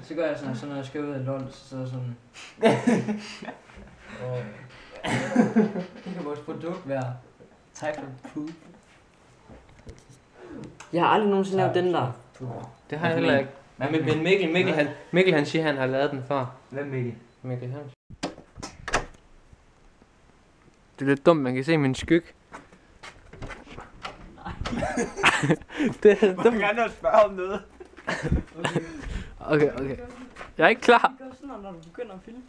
Så gør jeg sådan, når jeg skal ud af LOL, så er sådan... Det kan vores produkt være type of poop. Jeg har aldrig nogensinde lavet den der. Det har jeg heller ikke. Men Mikkel han siger, han har lavet den før. Hvem Mikkel? Mikkel Hansen. Det er lidt dumt, man kan se min skygge. Det er dumt. Jeg gerne spørge om noget. Okay. Jeg er ikke klar. Det gør sådan noget, når du begynder at filme.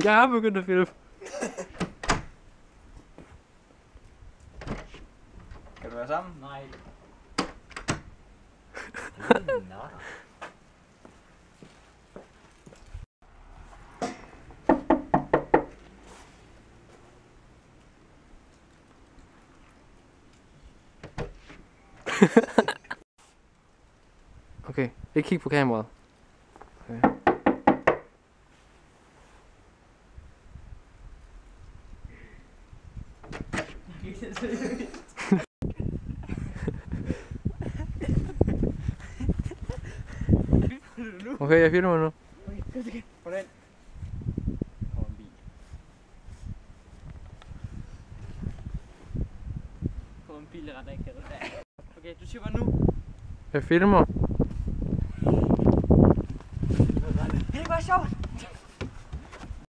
Jeg er begyndt at filme. Kan du være sammen? Nej. Okay, ikke kig på kameraet. Okay. Okay, jeg filmer nu. Okay. Hvordan? Kommer en bil. Kommer en bil ret ikke. Okay, du siger bare nu. Jeg filmer. Det er bare sjovt.